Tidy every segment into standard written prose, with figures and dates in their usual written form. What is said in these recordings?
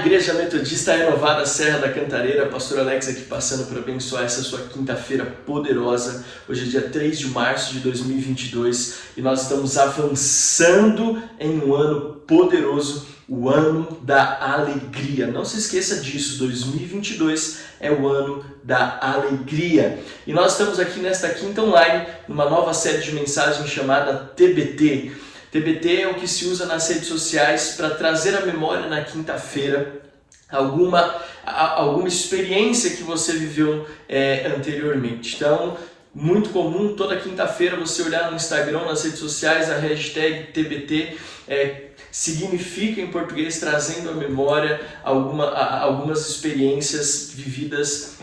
Igreja Metodista Renovada Serra da Cantareira, Pastor Alex aqui passando para abençoar essa sua quinta-feira poderosa. Hoje é dia 3 de março de 2022 e nós estamos avançando em um ano poderoso, o ano da alegria. Não se esqueça disso, 2022 é o ano da alegria. E nós estamos aqui nesta quinta online, numa nova série de mensagens chamada TBT. TBT é o que se usa nas redes sociais para trazer à memória na quinta-feira alguma experiência que você viveu anteriormente. Então, muito comum toda quinta-feira você olhar no Instagram, nas redes sociais, a hashtag TBT significa em português trazendo à memória algumas experiências vividas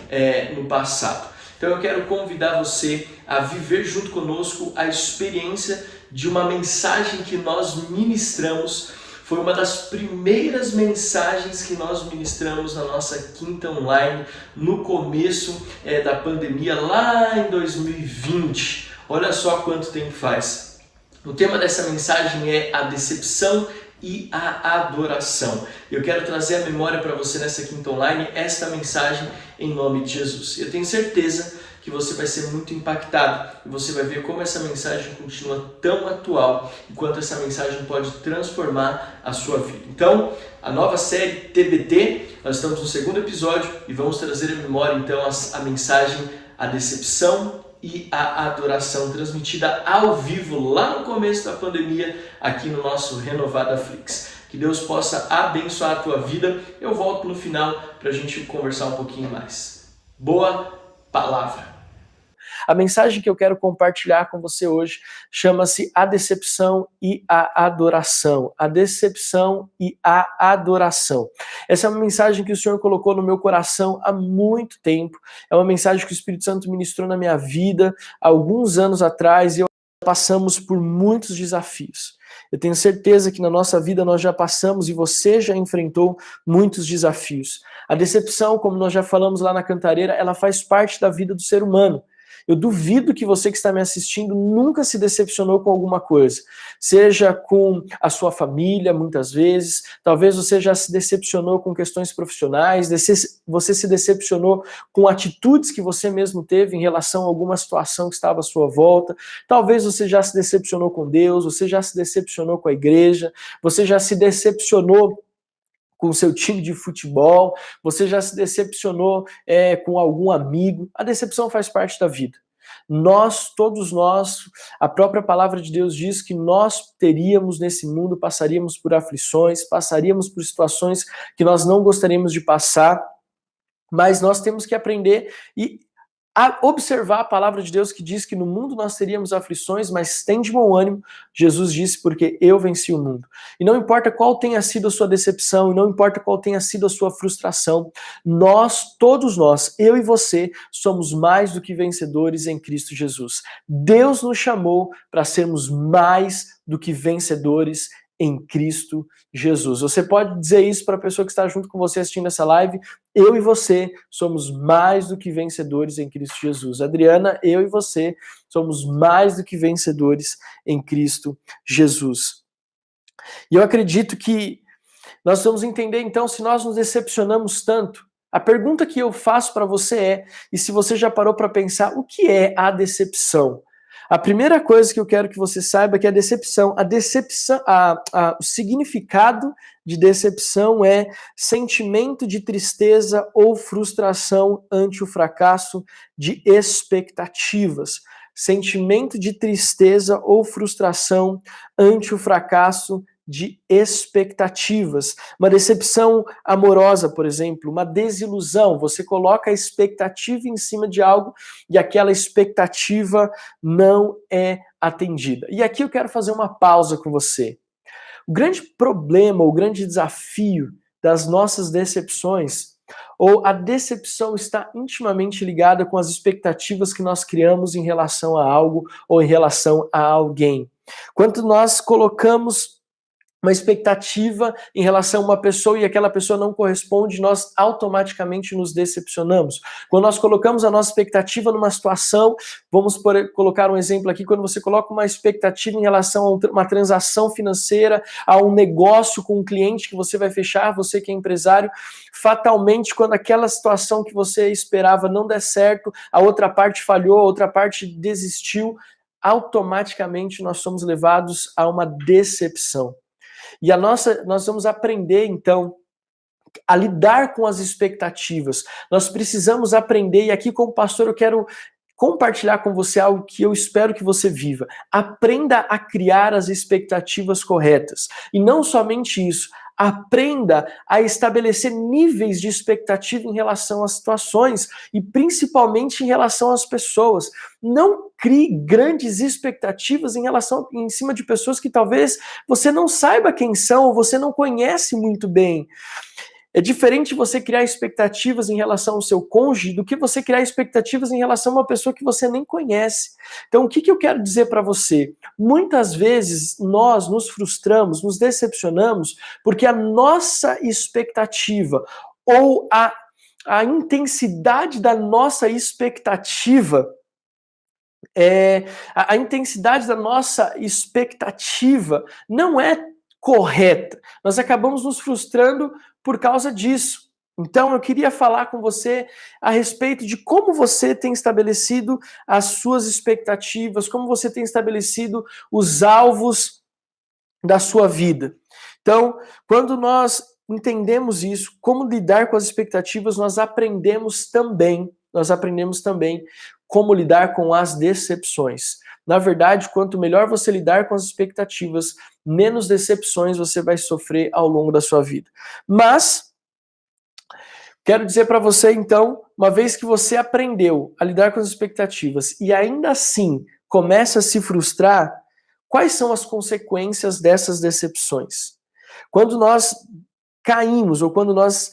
no passado. Então eu quero convidar você a viver junto conosco a experiência de uma mensagem que nós ministramos. Foi uma das primeiras mensagens que nós ministramos na nossa quinta online no começo da pandemia, lá em 2020. Olha só quanto tempo faz. O tema dessa mensagem é a decepção e a adoração. Eu quero trazer à memória para você nessa quinta online esta mensagem em nome de Jesus. Eu tenho certeza que você vai ser muito impactado e você vai ver como essa mensagem continua tão atual e quanto essa mensagem pode transformar a sua vida. Então, a nova série TBT, nós estamos no segundo episódio e vamos trazer à memória então a mensagem A Decepção e a Adoração, transmitida ao vivo lá no começo da pandemia aqui no nosso Renovada Flix. Que Deus possa abençoar a tua vida. Eu volto no final para a gente conversar um pouquinho mais. Boa palavra! A mensagem que eu quero compartilhar com você hoje chama-se A Decepção e a Adoração. A Decepção e a Adoração. Essa é uma mensagem que o Senhor colocou no meu coração há muito tempo. É uma mensagem que o Espírito Santo ministrou na minha vida há alguns anos atrás e passamos por muitos desafios. Eu tenho certeza que na nossa vida nós já passamos e você já enfrentou muitos desafios. A decepção, como nós já falamos lá na Cantareira, ela faz parte da vida do ser humano. Eu duvido que você que está me assistindo nunca se decepcionou com alguma coisa. Seja com a sua família, muitas vezes. Talvez você já se decepcionou com questões profissionais. Você se decepcionou com atitudes que você mesmo teve em relação a alguma situação que estava à sua volta. Talvez você já se decepcionou com Deus. Você já se decepcionou com a igreja. Você já se decepcionou com o seu time de futebol, você já se decepcionou com algum amigo. A decepção faz parte da vida. Todos nós, a própria palavra de Deus diz que nós teríamos nesse mundo, passaríamos por aflições, passaríamos por situações que nós não gostaríamos de passar, mas nós temos que aprender a observar a palavra de Deus que diz que no mundo nós teríamos aflições, mas tem de bom ânimo, Jesus disse, porque eu venci o mundo. E não importa qual tenha sido a sua decepção, e não importa qual tenha sido a sua frustração, todos nós, eu e você, somos mais do que vencedores em Cristo Jesus. Deus nos chamou para sermos mais do que vencedores em Cristo Jesus. Você pode dizer isso para a pessoa que está junto com você assistindo essa live. Eu e você somos mais do que vencedores em Cristo Jesus. Adriana, eu e você somos mais do que vencedores em Cristo Jesus. E eu acredito que nós vamos entender então, se nós nos decepcionamos tanto, a pergunta que eu faço para você e se você já parou para pensar, o que é a decepção? A primeira coisa que eu quero que você saiba é que o significado de decepção é sentimento de tristeza ou frustração ante o fracasso de expectativas. Sentimento de tristeza ou frustração ante o fracasso de expectativas. Uma decepção amorosa, por exemplo, uma desilusão. Você coloca a expectativa em cima de algo e aquela expectativa não é atendida. E aqui eu quero fazer uma pausa com você. O grande problema, o grande desafio das nossas decepções, ou a decepção está intimamente ligada com as expectativas que nós criamos em relação a algo ou em relação a alguém. Quando nós colocamos uma expectativa em relação a uma pessoa e aquela pessoa não corresponde, nós automaticamente nos decepcionamos. Quando nós colocamos a nossa expectativa numa situação, vamos colocar um exemplo aqui, quando você coloca uma expectativa em relação a uma transação financeira, a um negócio com um cliente que você vai fechar, você que é empresário, fatalmente, quando aquela situação que você esperava não der certo, a outra parte falhou, a outra parte desistiu, automaticamente nós somos levados a uma decepção. E nós vamos aprender, então, a lidar com as expectativas. Nós precisamos aprender, e aqui como pastor eu quero compartilhar com você algo que eu espero que você viva. Aprenda a criar as expectativas corretas. E não somente isso, aprenda a estabelecer níveis de expectativa em relação às situações e principalmente em relação às pessoas. Não crie grandes expectativas em cima de pessoas que talvez você não saiba quem são ou você não conhece muito bem. É diferente você criar expectativas em relação ao seu cônjuge do que você criar expectativas em relação a uma pessoa que você nem conhece. Então, o que eu quero dizer para você? Muitas vezes nós nos frustramos, nos decepcionamos, porque a nossa expectativa ou a intensidade da nossa expectativa a intensidade da nossa expectativa não é correta. Nós acabamos nos frustrando por causa disso. Então, eu queria falar com você a respeito de como você tem estabelecido as suas expectativas, como você tem estabelecido os alvos da sua vida. Então, quando nós entendemos isso, como lidar com as expectativas, nós aprendemos também como lidar com as decepções. Na verdade, quanto melhor você lidar com as expectativas, menos decepções você vai sofrer ao longo da sua vida. Mas quero dizer para você, então, uma vez que você aprendeu a lidar com as expectativas e ainda assim começa a se frustrar, quais são as consequências dessas decepções? Quando nós caímos ou quando nós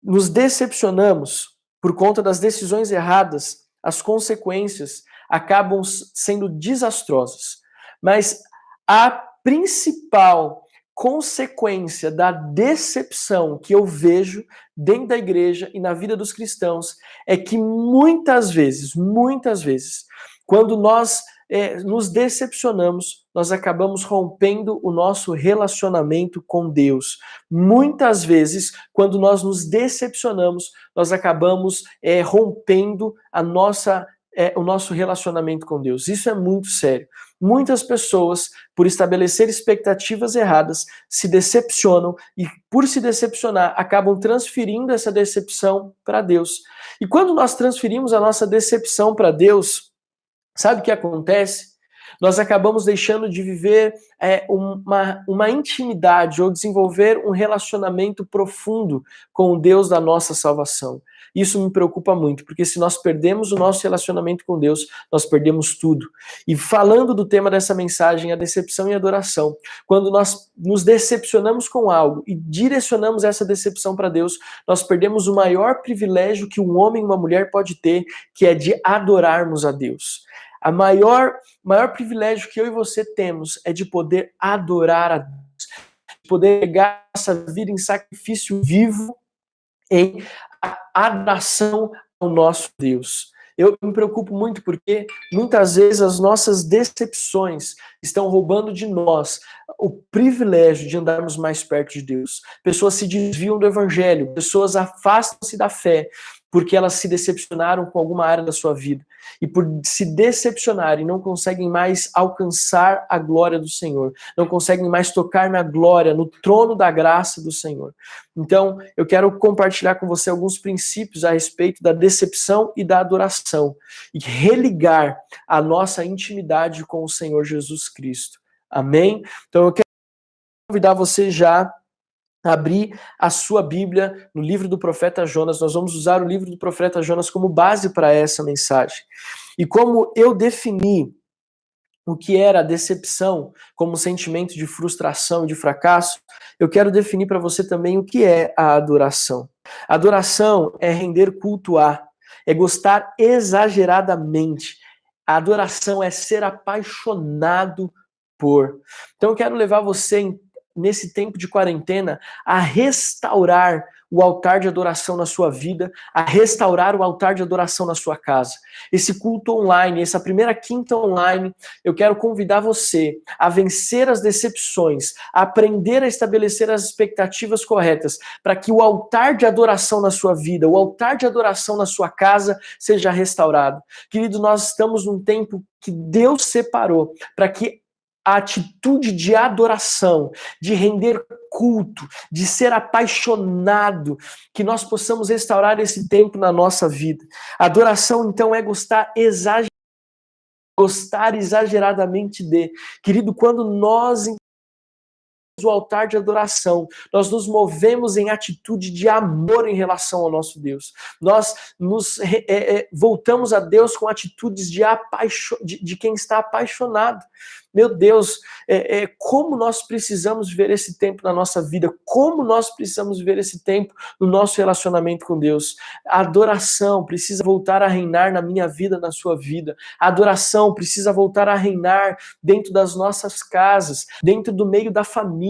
nos decepcionamos por conta das decisões erradas, as consequências acabam sendo desastrosas. Mas a principal consequência da decepção que eu vejo dentro da igreja e na vida dos cristãos é que muitas vezes, quando nós nos decepcionamos, nós acabamos rompendo o nosso relacionamento com Deus. Muitas vezes, quando nós nos decepcionamos, nós acabamos rompendo o nosso relacionamento com Deus. Isso é muito sério. Muitas pessoas, por estabelecer expectativas erradas, se decepcionam e, por se decepcionar, acabam transferindo essa decepção para Deus. E quando nós transferimos a nossa decepção para Deus, sabe o que acontece? Nós acabamos deixando de viver uma intimidade ou desenvolver um relacionamento profundo com o Deus da nossa salvação. Isso me preocupa muito, porque se nós perdemos o nosso relacionamento com Deus, nós perdemos tudo. E falando do tema dessa mensagem, a decepção e a adoração, quando nós nos decepcionamos com algo e direcionamos essa decepção para Deus, nós perdemos o maior privilégio que um homem e uma mulher pode ter, que é de adorarmos a Deus. O maior privilégio que eu e você temos é de poder adorar a Deus, de poder pegar essa vida em sacrifício vivo, em adoração ao nosso Deus. Eu me preocupo muito porque muitas vezes as nossas decepções estão roubando de nós o privilégio de andarmos mais perto de Deus. Pessoas se desviam do evangelho, pessoas afastam-se da fé porque elas se decepcionaram com alguma área da sua vida. E por se decepcionarem, não conseguem mais alcançar a glória do Senhor. Não conseguem mais tocar na glória, no trono da graça do Senhor. Então, eu quero compartilhar com você alguns princípios a respeito da decepção e da adoração. E religar a nossa intimidade com o Senhor Jesus Cristo. Amém? Então, eu quero convidar você já abrir a sua Bíblia no livro do profeta Jonas. Nós vamos usar o livro do profeta Jonas como base para essa mensagem. E como eu defini o que era a decepção como sentimento de frustração e de fracasso, eu quero definir para você também o que é a adoração. Adoração é render culto a, é gostar exageradamente. A adoração é ser apaixonado por. Então eu quero levar você nesse tempo de quarentena, a restaurar o altar de adoração na sua vida, a restaurar o altar de adoração na sua casa. Esse culto online, essa primeira quinta online, eu quero convidar você a vencer as decepções, a aprender a estabelecer as expectativas corretas, para que o altar de adoração na sua vida, o altar de adoração na sua casa seja restaurado. Querido, nós estamos num tempo que Deus separou para que a atitude de adoração, de render culto, de ser apaixonado, que nós possamos restaurar esse tempo na nossa vida. Adoração, então, é gostar exageradamente de. Querido, quando nós o altar de adoração, nós nos movemos em atitude de amor em relação ao nosso Deus. Nós nos voltamos a Deus com atitudes de quem está apaixonado. Meu Deus, como nós precisamos viver esse tempo na nossa vida, como nós precisamos viver esse tempo no nosso relacionamento com Deus. A adoração precisa voltar a reinar na minha vida, na sua vida. A adoração precisa voltar a reinar dentro das nossas casas, dentro do meio da família.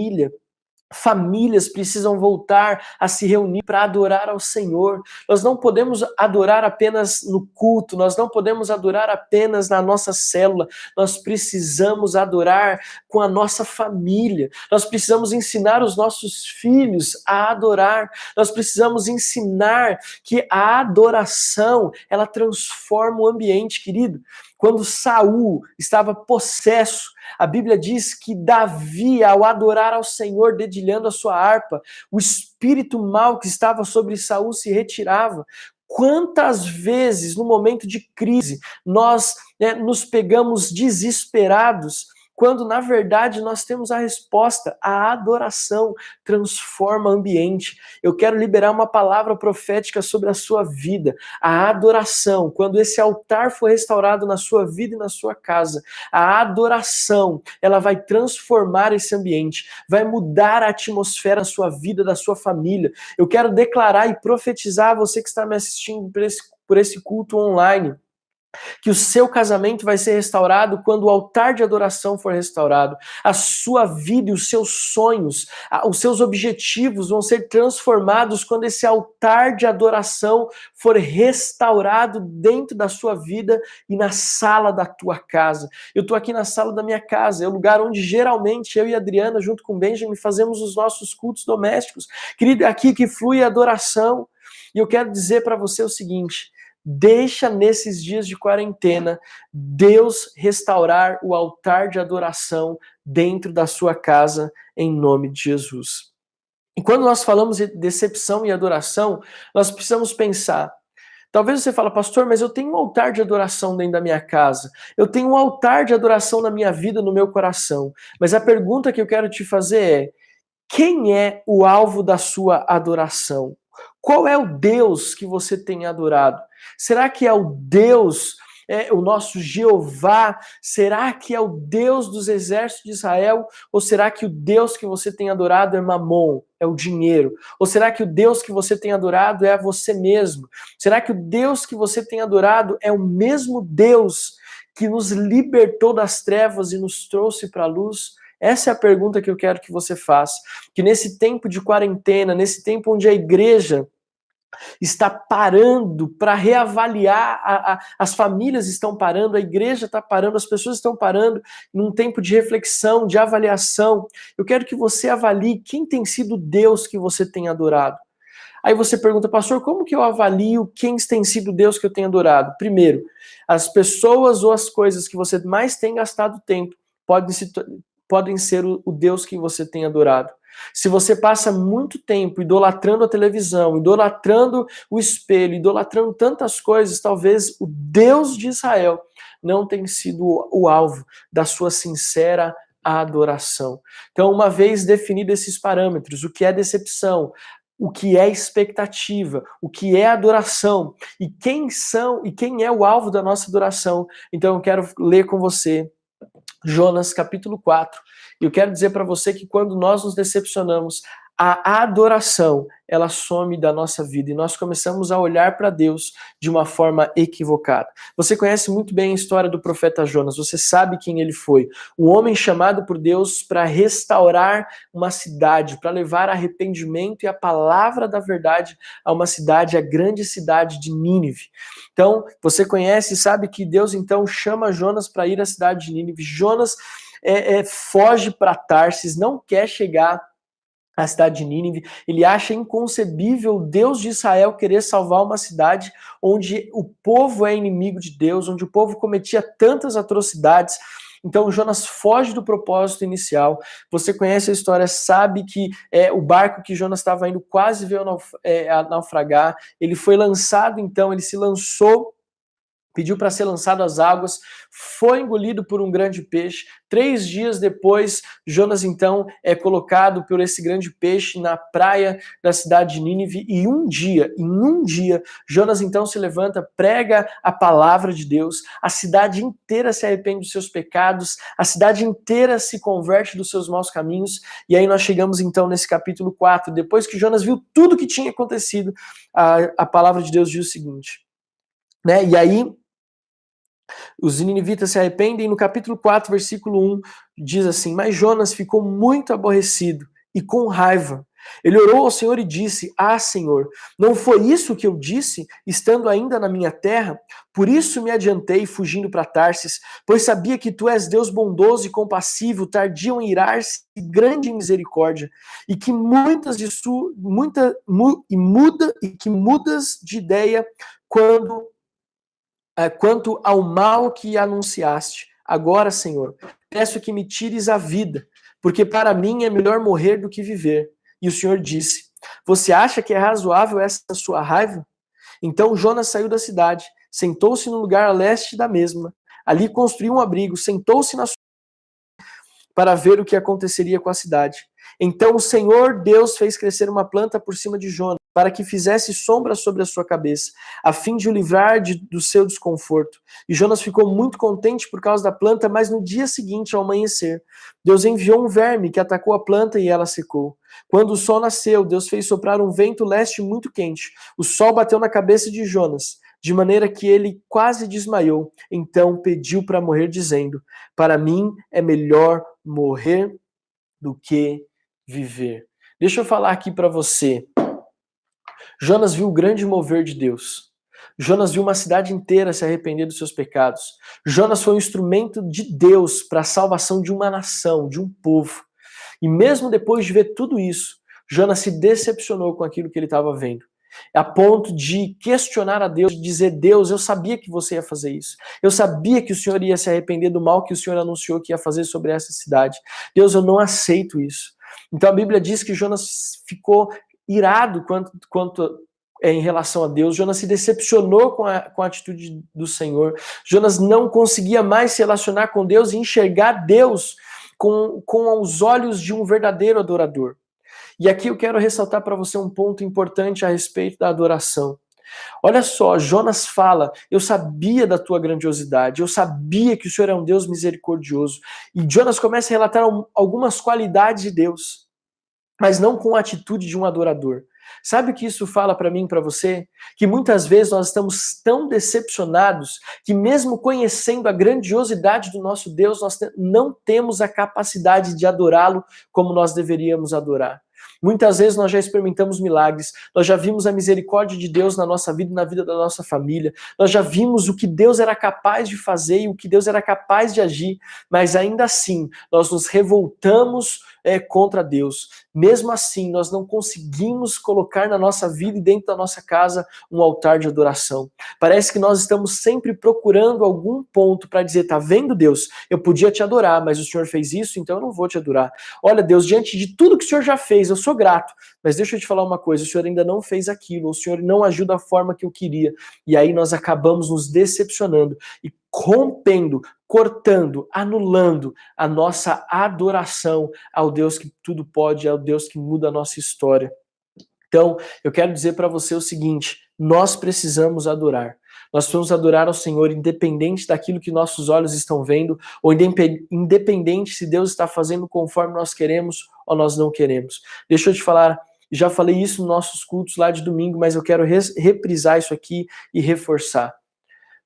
Famílias precisam voltar a se reunir para adorar ao Senhor. Nós não podemos adorar apenas no culto, nós não podemos adorar apenas na nossa célula, nós precisamos adorar com a nossa família, nós precisamos ensinar os nossos filhos a adorar, nós precisamos ensinar que a adoração, ela transforma o ambiente, querido. Quando Saul estava possesso, a Bíblia diz que Davi, ao adorar ao Senhor, dedilhando a sua harpa, o espírito mau que estava sobre Saul se retirava. Quantas vezes, no momento de crise, nós nos pegamos desesperados, quando na verdade nós temos a resposta. A adoração transforma o ambiente. Eu quero liberar uma palavra profética sobre a sua vida. A adoração, quando esse altar for restaurado na sua vida e na sua casa, a adoração, ela vai transformar esse ambiente, vai mudar a atmosfera da sua vida, da sua família. Eu quero declarar e profetizar a você que está me assistindo por esse culto online, que o seu casamento vai ser restaurado quando o altar de adoração for restaurado. A sua vida e os seus sonhos, os seus objetivos vão ser transformados quando esse altar de adoração for restaurado dentro da sua vida e na sala da tua casa. Eu estou aqui na sala da minha casa, é o lugar onde geralmente eu e a Adriana, junto com o Benjamin, fazemos os nossos cultos domésticos. Querido, é aqui que flui a adoração. E eu quero dizer para você o seguinte: deixa nesses dias de quarentena Deus restaurar o altar de adoração dentro da sua casa, em nome de Jesus. E quando nós falamos de decepção e adoração, nós precisamos pensar. Talvez você fale, pastor, mas eu tenho um altar de adoração dentro da minha casa. Eu tenho um altar de adoração na minha vida, no meu coração. Mas a pergunta que eu quero te fazer é: quem é o alvo da sua adoração? Qual é o Deus que você tem adorado? Será que é o Deus, o nosso Jeová? Será que é o Deus dos exércitos de Israel? Ou será que o Deus que você tem adorado é Mamon, é o dinheiro? Ou será que o Deus que você tem adorado é você mesmo? Será que o Deus que você tem adorado é o mesmo Deus que nos libertou das trevas e nos trouxe para a luz? Essa é a pergunta que eu quero que você faça. Que nesse tempo de quarentena, nesse tempo onde a igreja está parando para reavaliar, as famílias estão parando, a igreja está parando, as pessoas estão parando, num tempo de reflexão, de avaliação. Eu quero que você avalie quem tem sido Deus que você tem adorado. Aí você pergunta, pastor, como que eu avalio quem tem sido Deus que eu tenho adorado? Primeiro, as pessoas ou as coisas que você mais tem gastado tempo podem ser o Deus que você tem adorado. Se você passa muito tempo idolatrando a televisão, idolatrando o espelho, idolatrando tantas coisas, talvez o Deus de Israel não tenha sido o alvo da sua sincera adoração. Então, uma vez definido esses parâmetros, o que é decepção, o que é expectativa, o que é adoração e quem é o alvo da nossa adoração, então eu quero ler com você Jonas capítulo 4. E eu quero dizer para você que quando nós nos decepcionamos, a adoração, ela some da nossa vida e nós começamos a olhar para Deus de uma forma equivocada. Você conhece muito bem a história do profeta Jonas, você sabe quem ele foi. Um homem chamado por Deus para restaurar uma cidade, para levar arrependimento e a palavra da verdade a uma cidade, a grande cidade de Nínive. Então, você conhece e sabe que Deus então chama Jonas para ir à cidade de Nínive. Jonas foge para Tarsis, não quer chegar a cidade de Nínive, ele acha inconcebível o Deus de Israel querer salvar uma cidade onde o povo é inimigo de Deus, onde o povo cometia tantas atrocidades. Então Jonas foge do propósito inicial. Você conhece a história, sabe que o barco que Jonas estava indo quase veio a naufragar. Ele foi lançado, então, ele se lançou, pediu para ser lançado às águas, foi engolido por um grande peixe. 3 dias depois, Jonas então é colocado por esse grande peixe na praia da cidade de Nínive e em um dia, Jonas então se levanta, prega a palavra de Deus, a cidade inteira se arrepende dos seus pecados, a cidade inteira se converte dos seus maus caminhos, e aí nós chegamos então nesse capítulo 4, depois que Jonas viu tudo o que tinha acontecido, a palavra de Deus diz o seguinte, né? E aí os ninivitas se arrependem, e no capítulo 4, versículo 1, diz assim: Mas Jonas ficou muito aborrecido e com raiva. Ele orou ao Senhor e disse: Ah, Senhor, não foi isso que eu disse, estando ainda na minha terra? Por isso me adiantei, fugindo para Tarsis, pois sabia que tu és Deus bondoso e compassivo, tardio em irar-se e grande em misericórdia, e que mudas de ideia quanto ao mal que anunciaste. Agora, Senhor, peço que me tires a vida, porque para mim é melhor morrer do que viver. E o Senhor disse: Você acha que é razoável essa sua raiva? Então Jonas saiu da cidade, sentou-se no lugar a leste da mesma. Ali construiu um abrigo, sentou-se para ver o que aconteceria com a cidade. Então o Senhor Deus fez crescer uma planta por cima de Jonas, para que fizesse sombra sobre a sua cabeça, a fim de o livrar do seu desconforto. E Jonas ficou muito contente por causa da planta, mas no dia seguinte, ao amanhecer, Deus enviou um verme que atacou a planta e ela secou. Quando o sol nasceu, Deus fez soprar um vento leste muito quente. O sol bateu na cabeça de Jonas, de maneira que ele quase desmaiou. Então pediu para morrer, dizendo: Para mim é melhor morrer do que viver. Deixa eu falar aqui para você. Jonas viu o grande mover de Deus. Jonas viu uma cidade inteira se arrepender dos seus pecados. Jonas foi um instrumento de Deus para a salvação de uma nação, de um povo. E mesmo depois de ver tudo isso, Jonas se decepcionou com aquilo que ele estava vendo. A ponto de questionar a Deus, de dizer: Deus, eu sabia que você ia fazer isso. Eu sabia que o Senhor ia se arrepender do mal que o Senhor anunciou que ia fazer sobre essa cidade. Deus, eu não aceito isso. Então a Bíblia diz que Jonas ficou irado quanto em relação a Deus. Jonas se decepcionou com a atitude do Senhor. Jonas não conseguia mais se relacionar com Deus e enxergar Deus com os olhos de um verdadeiro adorador. E aqui eu quero ressaltar para você um ponto importante a respeito da adoração. Olha só, Jonas fala: eu sabia da tua grandiosidade, eu sabia que o Senhor é um Deus misericordioso. E Jonas começa a relatar algumas qualidades de Deus, mas não com a atitude de um adorador. Sabe o que isso fala para mim e para você? Que muitas vezes nós estamos tão decepcionados que mesmo conhecendo a grandiosidade do nosso Deus, nós não temos a capacidade de adorá-lo como nós deveríamos adorar. Muitas vezes nós já experimentamos milagres, nós já vimos a misericórdia de Deus na nossa vida e na vida da nossa família, nós já vimos o que Deus era capaz de fazer e o que Deus era capaz de agir, mas ainda assim nós nos revoltamos contra Deus. Mesmo assim, nós não conseguimos colocar na nossa vida e dentro da nossa casa um altar de adoração. Parece que nós estamos sempre procurando algum ponto para dizer: tá vendo, Deus? Eu podia te adorar, mas o Senhor fez isso, então eu não vou te adorar. Olha, Deus, diante de tudo que o Senhor já fez, eu sou grato, mas deixa eu te falar uma coisa: o Senhor ainda não fez aquilo, o Senhor não agiu da forma que eu queria. E aí nós acabamos nos decepcionando e rompendo, cortando, anulando a nossa adoração ao Deus que tudo pode, ao Deus que muda a nossa história. Então, eu quero dizer para você o seguinte: nós precisamos adorar. Nós precisamos adorar ao Senhor independente daquilo que nossos olhos estão vendo, ou independente se Deus está fazendo conforme nós queremos ou nós não queremos. Deixa eu te falar, já falei isso nos nossos cultos lá de domingo, mas eu quero reprisar isso aqui e reforçar.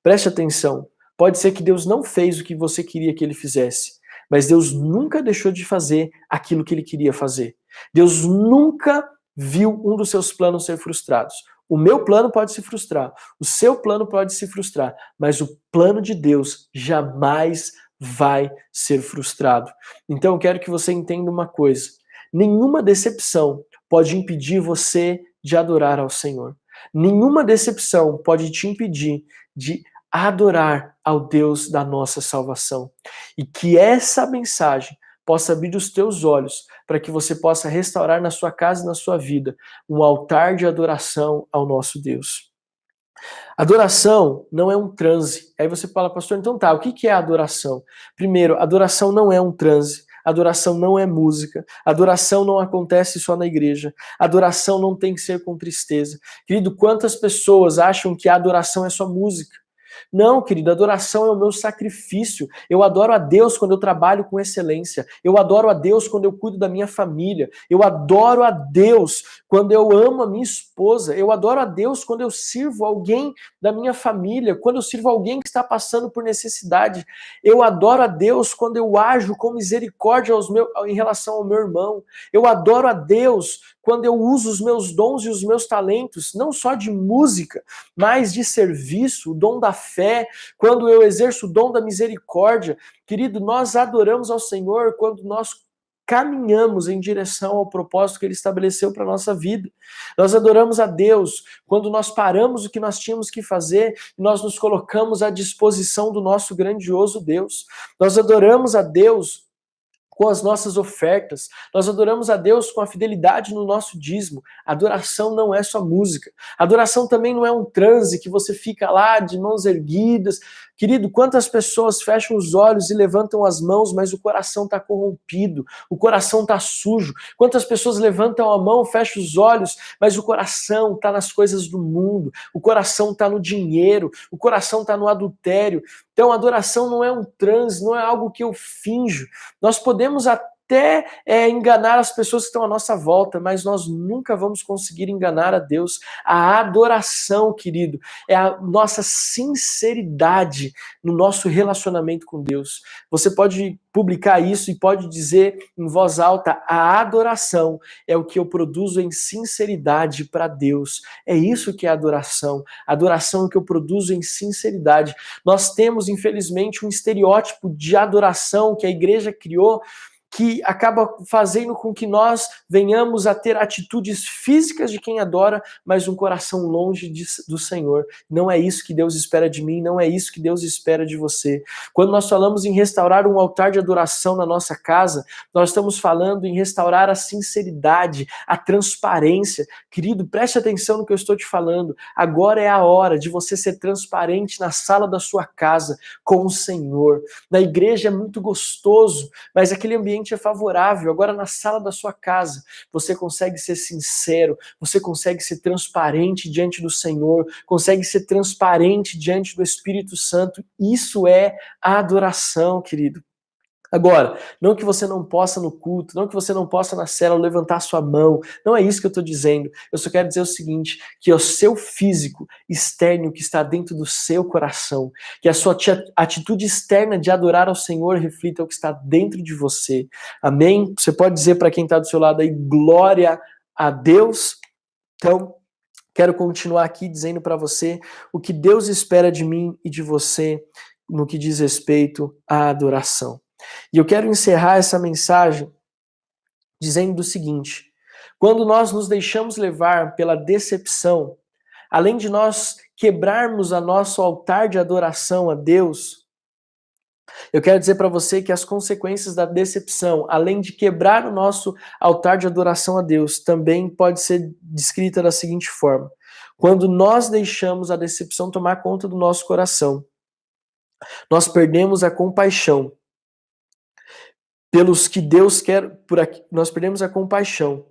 Preste atenção, pode ser que Deus não fez o que você queria que ele fizesse, mas Deus nunca deixou de fazer aquilo que ele queria fazer. Deus nunca viu um dos seus planos ser frustrados. O meu plano pode se frustrar, o seu plano pode se frustrar, mas o plano de Deus jamais vai ser frustrado. Então eu quero que você entenda uma coisa: nenhuma decepção pode impedir você de adorar ao Senhor. Nenhuma decepção pode te impedir de adorar ao Deus da nossa salvação. E que essa mensagem possa abrir os teus olhos para que você possa restaurar na sua casa e na sua vida um altar de adoração ao nosso Deus. Adoração não é um transe. Aí você fala, pastor, então tá, o que é adoração? Primeiro, adoração não é um transe. Adoração não é música. Adoração não acontece só na igreja. Adoração não tem que ser com tristeza. Querido, quantas pessoas acham que a adoração é só música? Não, querido, adoração é o meu sacrifício. Eu adoro a Deus quando eu trabalho com excelência. Eu adoro a Deus quando eu cuido da minha família. Eu adoro a Deus quando eu amo a minha esposa. Eu adoro a Deus quando eu sirvo alguém da minha família, quando eu sirvo alguém que está passando por necessidade. Eu adoro a Deus quando eu ajo com misericórdia em relação ao meu irmão. Eu adoro a Deus quando eu uso os meus dons e os meus talentos, não só de música, mas de serviço, o dom da fé, quando eu exerço o dom da misericórdia. Querido, nós adoramos ao Senhor quando nós caminhamos em direção ao propósito que Ele estabeleceu para a nossa vida. Nós adoramos a Deus quando nós paramos o que nós tínhamos que fazer e nós nos colocamos à disposição do nosso grandioso Deus. Nós adoramos a Deus com as nossas ofertas. Nós adoramos a Deus com a fidelidade no nosso dízimo. Adoração não é só música. Adoração também não é um transe que você fica lá de mãos erguidas. Querido, quantas pessoas fecham os olhos e levantam as mãos, mas o coração está corrompido, o coração está sujo. Quantas pessoas levantam a mão, fecham os olhos, mas o coração está nas coisas do mundo, o coração está no dinheiro, o coração está no adultério. Então, adoração não é um transe, não é algo que eu finjo. Nós podemos até enganar as pessoas que estão à nossa volta, mas nós nunca vamos conseguir enganar a Deus. A adoração, querido, é a nossa sinceridade no nosso relacionamento com Deus. Você pode publicar isso e pode dizer em voz alta: a adoração é o que eu produzo em sinceridade para Deus. É isso que é adoração. Adoração é o que eu produzo em sinceridade. Nós temos, infelizmente, um estereótipo de adoração que a igreja criou, que acaba fazendo com que nós venhamos a ter atitudes físicas de quem adora, mas um coração longe do Senhor. Não é isso que Deus espera de mim, não é isso que Deus espera de você. Quando nós falamos em restaurar um altar de adoração na nossa casa, nós estamos falando em restaurar a sinceridade, a transparência. Querido, preste atenção no que eu estou te falando. Agora é a hora de você ser transparente na sala da sua casa com o Senhor. Na igreja é muito gostoso, mas aquele ambiente é favorável. Agora na sala da sua casa, você consegue ser sincero, você consegue ser transparente diante do Senhor, consegue ser transparente diante do Espírito Santo. Isso é adoração, querido. Agora, não que você não possa no culto, não que você não possa na célula levantar sua mão, não é isso que eu estou dizendo. Eu só quero dizer o seguinte, que é o seu físico externo que está dentro do seu coração, que a sua atitude externa de adorar ao Senhor reflita o que está dentro de você. Amém? Você pode dizer para quem está do seu lado aí, glória a Deus. Então, quero continuar aqui dizendo para você o que Deus espera de mim e de você no que diz respeito à adoração. E eu quero encerrar essa mensagem dizendo o seguinte: quando nós nos deixamos levar pela decepção, além de nós quebrarmos o nosso altar de adoração a Deus, eu quero dizer para você que as consequências da decepção, além de quebrar o nosso altar de adoração a Deus, também pode ser descrita da seguinte forma: quando nós deixamos a decepção tomar conta do nosso coração, nós perdemos a compaixão pelos que Deus quer, nós perdemos a compaixão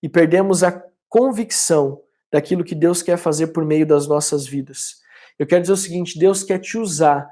e perdemos a convicção daquilo que Deus quer fazer por meio das nossas vidas. Eu quero dizer o seguinte, Deus quer te usar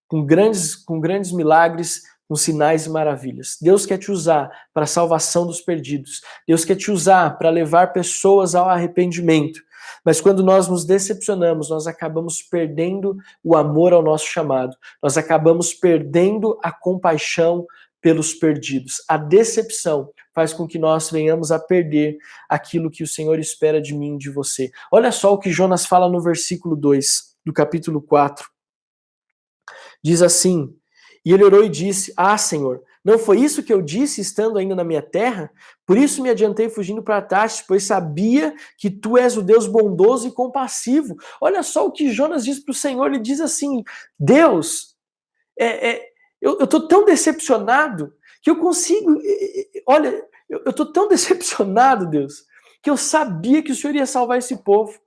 com grandes milagres, com sinais e maravilhas. Deus quer te usar para a salvação dos perdidos. Deus quer te usar para levar pessoas ao arrependimento. Mas quando nós nos decepcionamos, nós acabamos perdendo o amor ao nosso chamado. Nós acabamos perdendo a compaixão pelos perdidos. A decepção faz com que nós venhamos a perder aquilo que o Senhor espera de mim e de você. Olha só o que Jonas fala no versículo 2 do capítulo 4. Diz assim: e ele orou e disse: ah, Senhor, não foi isso que eu disse estando ainda na minha terra? Por isso me adiantei fugindo para Tarsis, pois sabia que tu és o Deus bondoso e compassivo. Olha só o que Jonas diz para o Senhor, ele diz assim: Deus, eu estou tão decepcionado que eu consigo... Olha, eu estou tão decepcionado, Deus, que eu sabia que o Senhor ia salvar esse povo.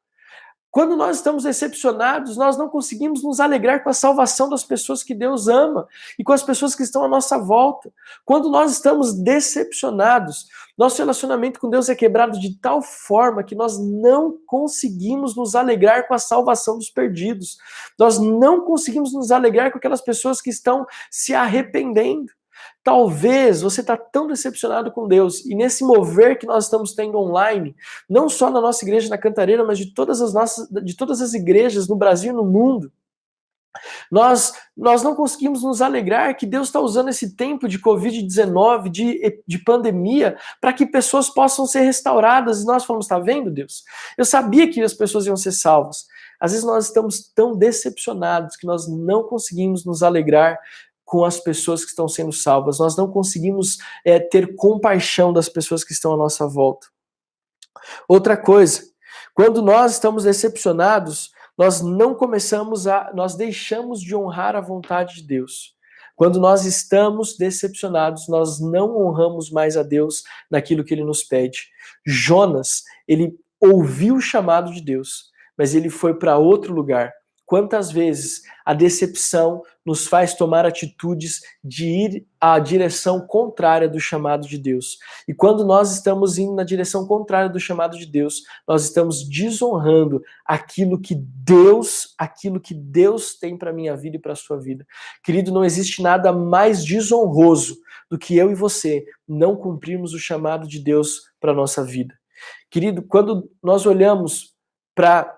Quando nós estamos decepcionados, nós não conseguimos nos alegrar com a salvação das pessoas que Deus ama e com as pessoas que estão à nossa volta. Quando nós estamos decepcionados, nosso relacionamento com Deus é quebrado de tal forma que nós não conseguimos nos alegrar com a salvação dos perdidos. Nós não conseguimos nos alegrar com aquelas pessoas que estão se arrependendo. Talvez você está tão decepcionado com Deus, e nesse mover que nós estamos tendo online, não só na nossa igreja na Cantareira, mas de todas as igrejas no Brasil e no mundo, nós não conseguimos nos alegrar que Deus está usando esse tempo de Covid-19, de pandemia, para que pessoas possam ser restauradas, e nós falamos, está vendo, Deus? Eu sabia que as pessoas iam ser salvas. Às vezes nós estamos tão decepcionados que nós não conseguimos nos alegrar com as pessoas que estão sendo salvas. Nós não conseguimos ter compaixão das pessoas que estão à nossa volta. Outra coisa, quando nós estamos decepcionados, nós deixamos de honrar a vontade de Deus. Quando nós estamos decepcionados, nós não honramos mais a Deus naquilo que Ele nos pede. Jonas, ele ouviu o chamado de Deus, mas ele foi para outro lugar. Quantas vezes a decepção nos faz tomar atitudes de ir à direção contrária do chamado de Deus. E quando nós estamos indo na direção contrária do chamado de Deus, nós estamos desonrando aquilo que Deus tem para a minha vida e para a sua vida. Querido, não existe nada mais desonroso do que eu e você não cumprirmos o chamado de Deus para a nossa vida. Querido, quando nós olhamos para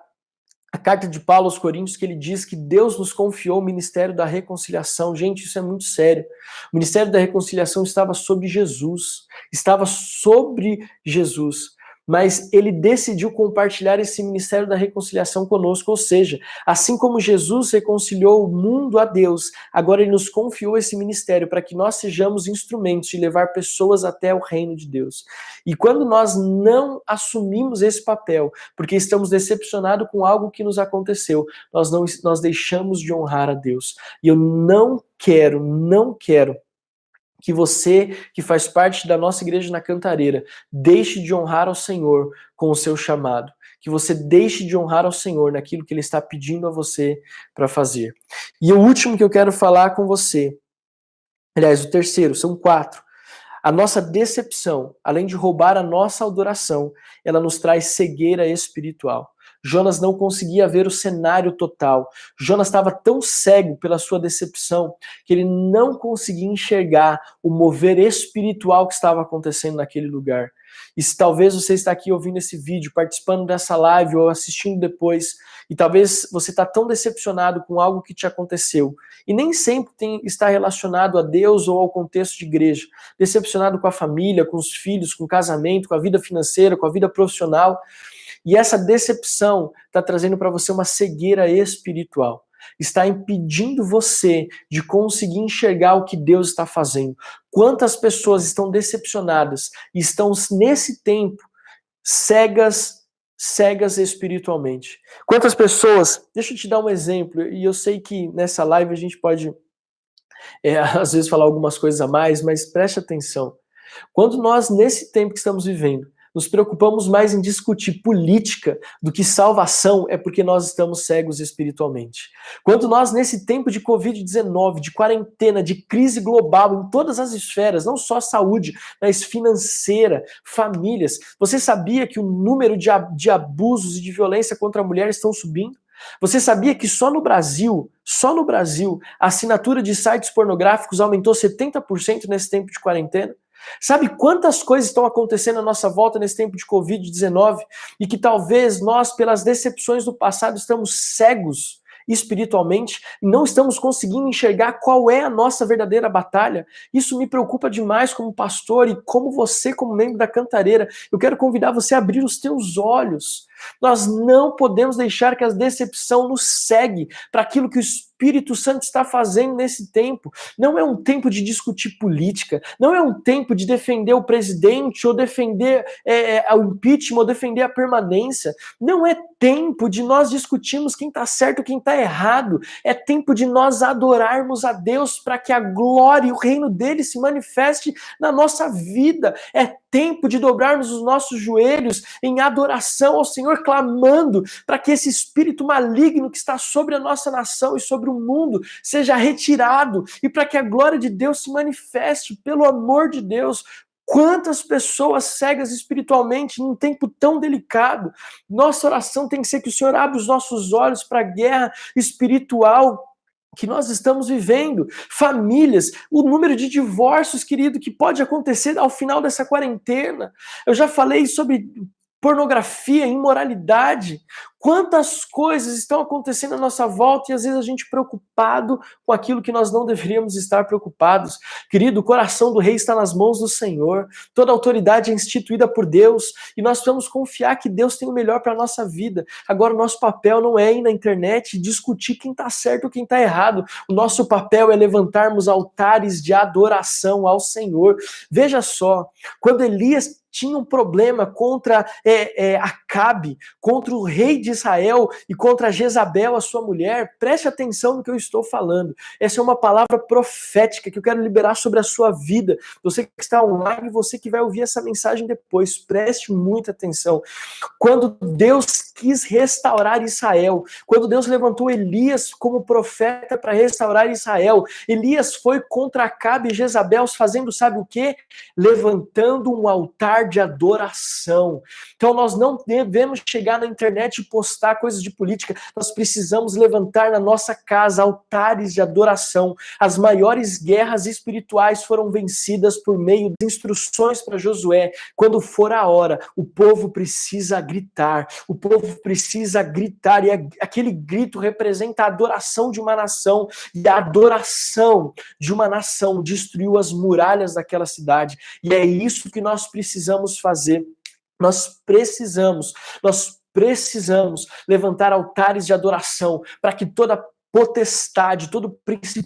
a carta de Paulo aos Coríntios, que ele diz que Deus nos confiou o ministério da reconciliação. Gente, isso é muito sério. O ministério da reconciliação estava sobre Jesus. Mas ele decidiu compartilhar esse ministério da reconciliação conosco, ou seja, assim como Jesus reconciliou o mundo a Deus, agora ele nos confiou esse ministério para que nós sejamos instrumentos de levar pessoas até o reino de Deus. E quando nós não assumimos esse papel, porque estamos decepcionados com algo que nos aconteceu, nós deixamos de honrar a Deus. E eu não quero que você, que faz parte da nossa igreja na Cantareira, deixe de honrar ao Senhor com o seu chamado. Que você deixe de honrar ao Senhor naquilo que Ele está pedindo a você para fazer. E o último que eu quero falar com você, aliás, o terceiro, são 4. A nossa decepção, além de roubar a nossa adoração, ela nos traz cegueira espiritual. Jonas não conseguia ver o cenário total. Jonas estava tão cego pela sua decepção que ele não conseguia enxergar o mover espiritual que estava acontecendo naquele lugar. E se talvez você está aqui ouvindo esse vídeo, participando dessa live ou assistindo depois, e talvez você está tão decepcionado com algo que te aconteceu, e nem sempre está relacionado a Deus ou ao contexto de igreja, decepcionado com a família, com os filhos, com o casamento, com a vida financeira, com a vida profissional, e essa decepção está trazendo para você uma cegueira espiritual. Está impedindo você de conseguir enxergar o que Deus está fazendo. Quantas pessoas estão decepcionadas e estão nesse tempo cegas espiritualmente? Quantas pessoas, deixa eu te dar um exemplo, e eu sei que nessa live a gente pode às vezes falar algumas coisas a mais, mas preste atenção. Quando nós, nesse tempo que estamos vivendo, nos preocupamos mais em discutir política do que salvação, é porque nós estamos cegos espiritualmente. Quando nós, nesse tempo de Covid-19, de quarentena, de crise global, em todas as esferas, não só saúde, mas financeira, famílias, você sabia que o número de abusos e de violência contra a mulher estão subindo? Você sabia que só no Brasil, a assinatura de sites pornográficos aumentou 70% nesse tempo de quarentena? Sabe quantas coisas estão acontecendo à nossa volta nesse tempo de Covid-19 e que talvez nós, pelas decepções do passado, estamos cegos espiritualmente e não estamos conseguindo enxergar qual é a nossa verdadeira batalha? Isso me preocupa demais como pastor e como você, como membro da Cantareira. Eu quero convidar você a abrir os teus olhos. Nós não podemos deixar que a decepção nos cegue para aquilo que o Espírito Santo está fazendo nesse tempo. Não é um tempo de discutir política, não é um tempo de defender o presidente ou defender o impeachment ou defender a permanência. Não é tempo de nós discutirmos quem está certo e quem está errado. É tempo de nós adorarmos a Deus para que a glória e o reino dele se manifeste na nossa vida. É tempo de dobrarmos os nossos joelhos em adoração ao Senhor, clamando para que esse espírito maligno que está sobre a nossa nação e sobre o mundo seja retirado e para que a glória de Deus se manifeste, pelo amor de Deus. Quantas pessoas cegas espiritualmente num tempo tão delicado. Nossa oração tem que ser que o Senhor abra os nossos olhos para a guerra espiritual que nós estamos vivendo. Famílias, o número de divórcios, querido, que pode acontecer ao final dessa quarentena. Eu já falei sobre pornografia, imoralidade. Quantas coisas estão acontecendo à nossa volta e às vezes a gente preocupado com aquilo que nós não deveríamos estar preocupados. Querido, o coração do rei está nas mãos do Senhor. Toda autoridade é instituída por Deus e nós precisamos confiar que Deus tem o melhor para a nossa vida. Agora, o nosso papel não é ir na internet e discutir quem está certo ou quem está errado. O nosso papel é levantarmos altares de adoração ao Senhor. Veja só, quando Elias tinha um problema contra Acabe, contra o rei de Israel e contra Jezabel, a sua mulher, preste atenção no que eu estou falando. Essa é uma palavra profética que eu quero liberar sobre a sua vida. Você que está online e você que vai ouvir essa mensagem depois, preste muita atenção. Quando Deus quis restaurar Israel, quando Deus levantou Elias como profeta para restaurar Israel, Elias foi contra Acabe e Jezabel, fazendo sabe o quê? Levantando um altar de adoração. Então nós não devemos chegar na internet e postar coisas de política, nós precisamos levantar na nossa casa altares de adoração. As maiores guerras espirituais foram vencidas por meio de instruções para Josué. Quando for a hora, o povo precisa gritar, o povo precisa gritar, e aquele grito representa a adoração de uma nação, e a adoração de uma nação destruiu as muralhas daquela cidade, e é isso que nós precisamos fazer. Nós precisamos levantar altares de adoração para que toda potestade, todo príncipe,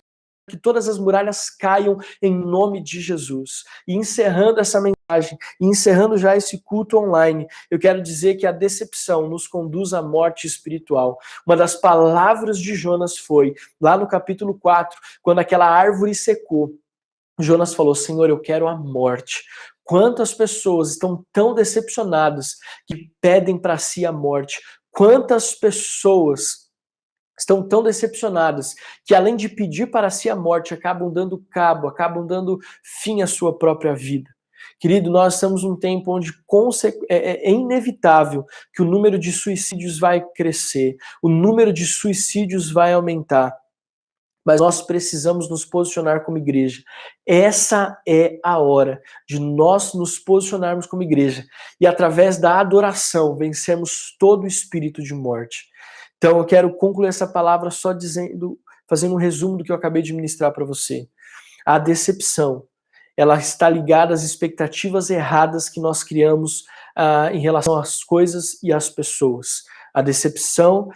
que todas as muralhas caiam em nome de Jesus. E encerrando essa mensagem, e encerrando já esse culto online, eu quero dizer que a decepção nos conduz à morte espiritual. Uma das palavras de Jonas foi, lá no capítulo 4, quando aquela árvore secou, Jonas falou: Senhor, eu quero a morte. Quantas pessoas estão tão decepcionadas que pedem para si a morte? Quantas pessoas estão tão decepcionadas que, além de pedir para si a morte, acabam dando cabo, acabam dando fim à sua própria vida? Querido, nós estamos num tempo onde é inevitável que o número de suicídios vai crescer, o número de suicídios vai aumentar. Mas nós precisamos nos posicionar como igreja. Essa é a hora de nós nos posicionarmos como igreja e, através da adoração, vencermos todo o espírito de morte. Então, eu quero concluir essa palavra só fazendo um resumo do que eu acabei de ministrar para você. A decepção, ela está ligada às expectativas erradas que nós criamos em relação às coisas e às pessoas. A decepção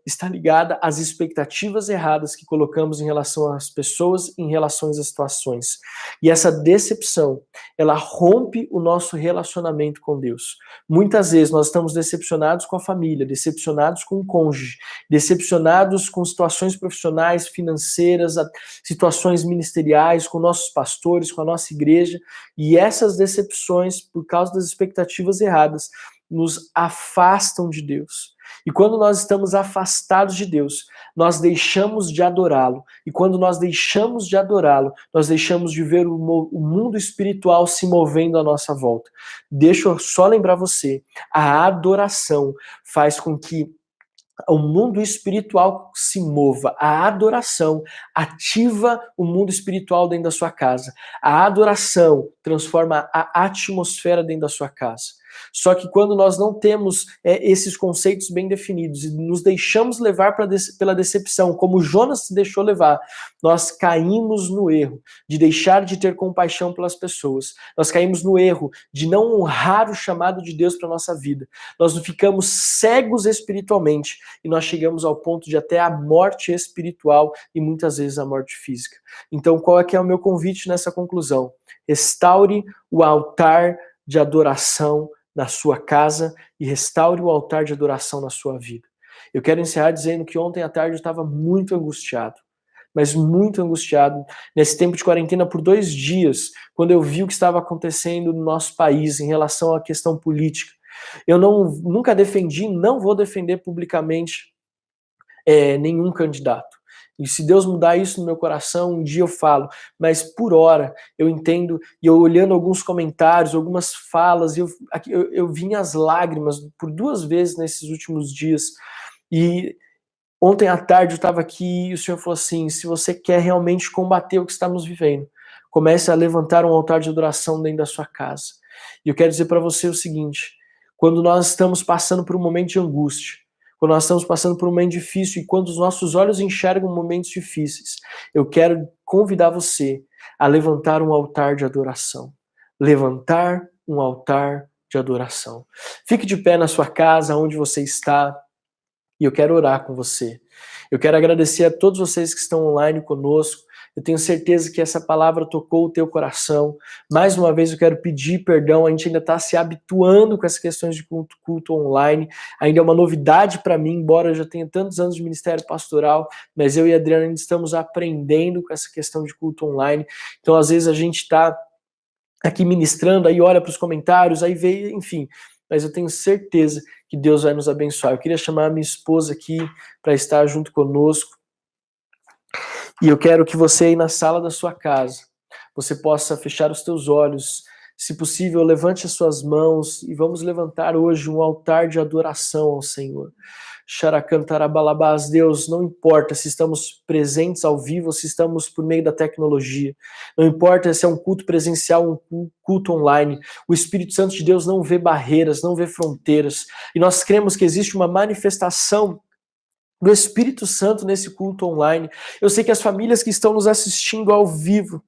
está ligada às expectativas erradas que colocamos em relação às pessoas, em relação às situações. E essa decepção, ela rompe o nosso relacionamento com Deus. Muitas vezes nós estamos decepcionados com a família, decepcionados com o cônjuge, decepcionados com situações profissionais, financeiras, situações ministeriais, com nossos pastores, com a nossa igreja. E essas decepções, por causa das expectativas erradas, nos afastam de Deus. E quando nós estamos afastados de Deus, nós deixamos de adorá-lo. E quando nós deixamos de adorá-lo, nós deixamos de ver o mundo espiritual se movendo à nossa volta. Deixa eu só lembrar você, a adoração faz com que o mundo espiritual se mova. A adoração ativa o mundo espiritual dentro da sua casa. A adoração transforma a atmosfera dentro da sua casa. Só que quando nós não temos esses conceitos bem definidos e nos deixamos levar pela decepção, como Jonas se deixou levar, nós caímos no erro de deixar de ter compaixão pelas pessoas. Nós caímos no erro de não honrar o chamado de Deus para a nossa vida. Nós ficamos cegos espiritualmente e nós chegamos ao ponto de até a morte espiritual e muitas vezes a morte física. Então, qual é que é o meu convite nessa conclusão? Restaure o altar de adoração na sua casa e restaure o altar de adoração na sua vida. Eu quero encerrar dizendo que ontem à tarde eu estava muito angustiado, mas muito angustiado nesse tempo de quarentena por 2 dias, quando eu vi o que estava acontecendo no nosso país em relação à questão política. Eu nunca defendi, não vou defender publicamente nenhum candidato. E se Deus mudar isso no meu coração, um dia eu falo. Mas por hora, eu entendo, e eu olhando alguns comentários, algumas falas, eu vim às lágrimas por 2 vezes nesses últimos dias. E ontem à tarde eu estava aqui e o Senhor falou assim, se você quer realmente combater o que estamos vivendo, comece a levantar um altar de adoração dentro da sua casa. E eu quero dizer para você o seguinte, quando nós estamos passando por um momento de angústia, quando nós estamos passando por um momento difícil e quando os nossos olhos enxergam momentos difíceis, eu quero convidar você a levantar um altar de adoração. Levantar um altar de adoração. Fique de pé na sua casa, onde você está, e eu quero orar com você. Eu quero agradecer a todos vocês que estão online conosco. Eu tenho certeza que essa palavra tocou o teu coração. Mais uma vez eu quero pedir perdão, a gente ainda está se habituando com essas questões de culto online. Ainda é uma novidade para mim, embora eu já tenha tantos anos de ministério pastoral, mas eu e a Adriana ainda estamos aprendendo com essa questão de culto online. Então às vezes a gente está aqui ministrando, aí olha para os comentários, aí vê, enfim... Mas eu tenho certeza que Deus vai nos abençoar. Eu queria chamar a minha esposa aqui para estar junto conosco. E eu quero que você aí na sala da sua casa, você possa fechar os teus olhos. Se possível, levante as suas mãos e vamos levantar hoje um altar de adoração ao Senhor. Xaracantarabalabás, Deus, não importa se estamos presentes ao vivo ou se estamos por meio da tecnologia, não importa se é um culto presencial ou um culto online, o Espírito Santo de Deus não vê barreiras, não vê fronteiras, e nós cremos que existe uma manifestação do Espírito Santo nesse culto online. Eu sei que as famílias que estão nos assistindo ao vivo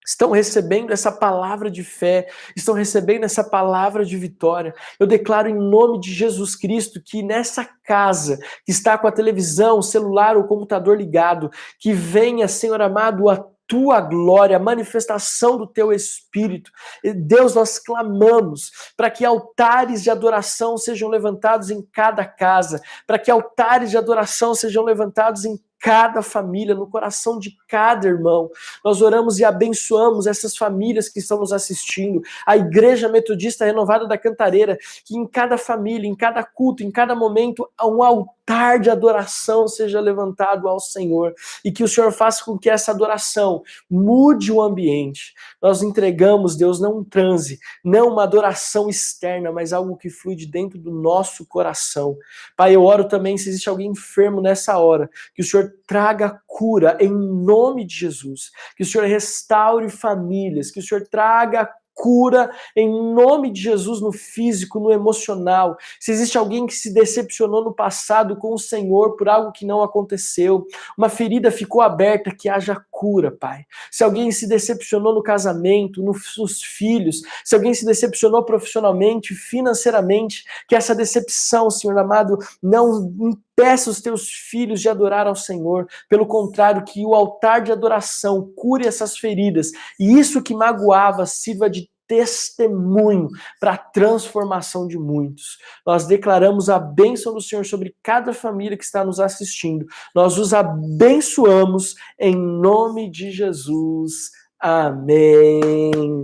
estão recebendo essa palavra de fé, estão recebendo essa palavra de vitória. Eu declaro em nome de Jesus Cristo que nessa casa, que está com a televisão, o celular, o computador ligado, que venha, Senhor amado, a tua glória, a manifestação do teu Espírito. Deus, nós clamamos para que altares de adoração sejam levantados em cada casa, para que altares de adoração sejam levantados em cada família, no coração de cada irmão. Nós oramos e abençoamos essas famílias que estão nos assistindo, a Igreja Metodista Renovada da Cantareira, que em cada família, em cada culto, em cada momento, um altar de adoração seja levantado ao Senhor, e que o Senhor faça com que essa adoração mude o ambiente. Nós entregamos, Deus, não um transe, não uma adoração externa, mas algo que flui de dentro do nosso coração. Pai, eu oro também, se existe alguém enfermo nessa hora, que o Senhor traga cura em nome de Jesus, que o Senhor restaure famílias, que o Senhor traga cura em nome de Jesus no físico, no emocional. Se existe alguém que se decepcionou no passado com o Senhor por algo que não aconteceu, uma ferida ficou aberta, que haja cura, Pai. Se alguém se decepcionou no casamento, nos filhos, se alguém se decepcionou profissionalmente, financeiramente, que essa decepção, Senhor amado, não impeça os teus filhos de adorar ao Senhor. Pelo contrário, que o altar de adoração cure essas feridas e isso que magoava sirva de testemunho para a transformação de muitos. Nós declaramos a bênção do Senhor sobre cada família que está nos assistindo. Nós os abençoamos em nome de Jesus. Amém.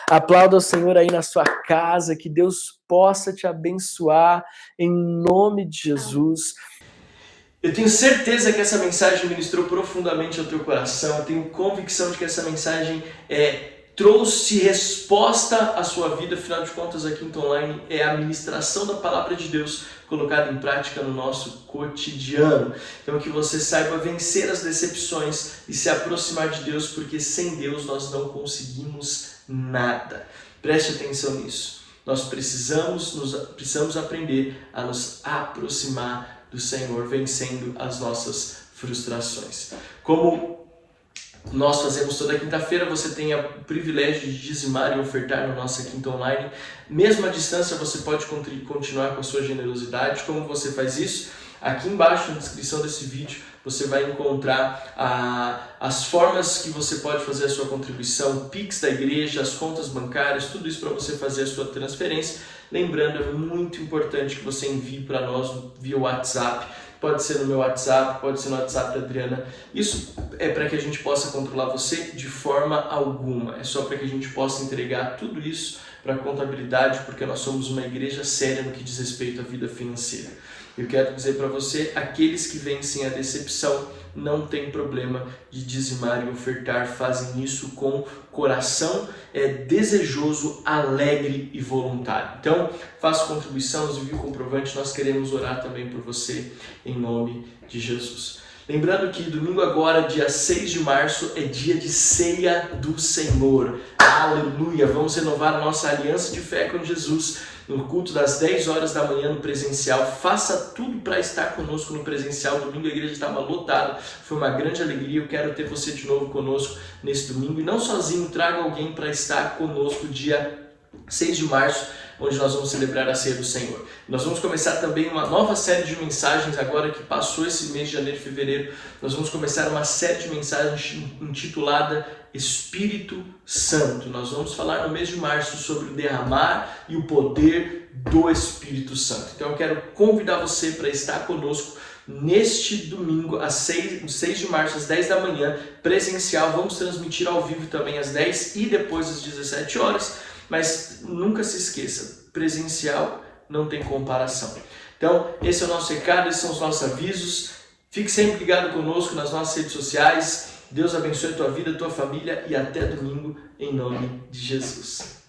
Aplauda o Senhor aí na sua casa, que Deus possa te abençoar em nome de Jesus. Eu tenho certeza que essa mensagem ministrou profundamente ao teu coração, eu tenho convicção de que essa mensagem trouxe resposta à sua vida. Afinal de contas, a Quinta Online é a ministração da Palavra de Deus colocada em prática no nosso cotidiano. Então que você saiba vencer as decepções e se aproximar de Deus, porque sem Deus nós não conseguimos nada. Preste atenção nisso. Nós precisamos aprender a nos aproximar do Senhor, vencendo as nossas frustrações. Como nós fazemos toda quinta-feira, você tem o privilégio de dizimar e ofertar na nossa Quinta Online. Mesmo à distância, você pode continuar com a sua generosidade. Como você faz isso? Aqui embaixo, na descrição desse vídeo, você vai encontrar as formas que você pode fazer a sua contribuição, Pix da igreja, as contas bancárias, tudo isso para você fazer a sua transferência. Lembrando, é muito importante que você envie para nós via WhatsApp. Pode ser no meu WhatsApp, pode ser no WhatsApp da Adriana. Isso é para que a gente possa controlar você de forma alguma. É só para que a gente possa entregar tudo isso para a contabilidade, porque nós somos uma igreja séria no que diz respeito à vida financeira. Eu quero dizer para você, aqueles que vencem a decepção não tem problema de dizimar e ofertar, fazem isso com coração desejoso, alegre e voluntário. Então, faça contribuição, nos envie o comprovante, nós queremos orar também por você, em nome de Jesus. Lembrando que domingo agora, dia 6 de março, é dia de ceia do Senhor. Aleluia! Vamos renovar a nossa aliança de fé com Jesus no culto das 10 horas da manhã no presencial. Faça tudo para estar conosco no presencial. Domingo a igreja estava lotada, foi uma grande alegria. Eu quero ter você de novo conosco nesse domingo. E não sozinho, traga alguém para estar conosco dia 6 de março, onde nós vamos celebrar a ceia do Senhor. Nós vamos começar também uma nova série de mensagens, agora que passou esse mês de janeiro e fevereiro. Nós vamos começar uma série de mensagens intitulada Espírito Santo. Nós vamos falar no mês de março sobre o derramar e o poder do Espírito Santo. Então eu quero convidar você para estar conosco neste domingo, às 6 de março, às 10 da manhã, presencial. Vamos transmitir ao vivo também às 10 e depois às 17 horas. Mas nunca se esqueça, presencial não tem comparação. Então, esse é o nosso recado, esses são os nossos avisos. Fique sempre ligado conosco nas nossas redes sociais. Deus abençoe a tua vida, a tua família e até domingo, em nome de Jesus.